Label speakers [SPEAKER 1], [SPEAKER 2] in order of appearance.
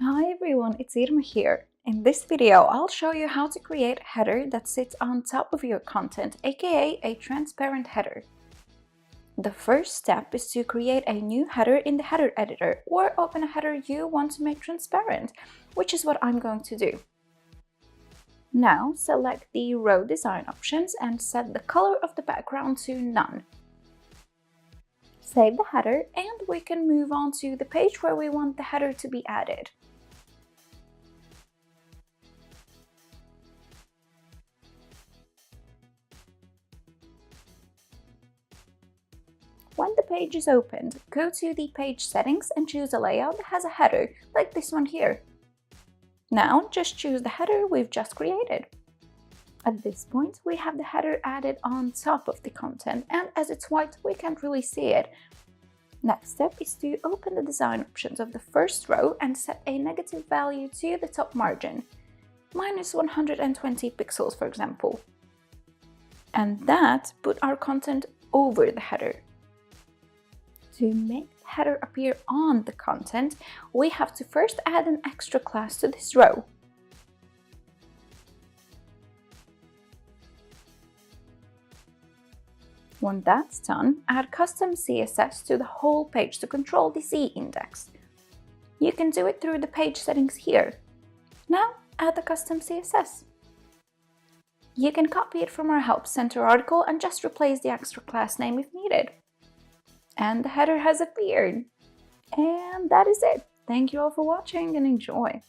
[SPEAKER 1] Hi everyone, it's Irma here. In this video, I'll show you how to create a header that sits on top of your content, aka a transparent header. The first step is to create a new header in the header editor or open a header you want to make transparent, which is what I'm going to do. Now select the row design options and set the color of the background to none. Save the header and we can move on to the page where we want the header to be added. When the page is opened, go to the page settings and choose a layout that has a header, like this one here. Now just choose the header we've just created. At this point, we have the header added on top of the content, and as it's white, we can't really see it. Next step is to open the design options of the first row and set a negative value to the top margin, minus 120 pixels for example. And that put our content over the header. To make the header appear on the content, we have to first add an extra class to this row. When that's done, add custom CSS to the whole page to control the z-index. You can do it through the page settings here. Now add the custom CSS. You can copy it from our Help Center article and just replace the extra class name if needed. And the header has appeared. And that is it. Thank you all for watching and enjoy.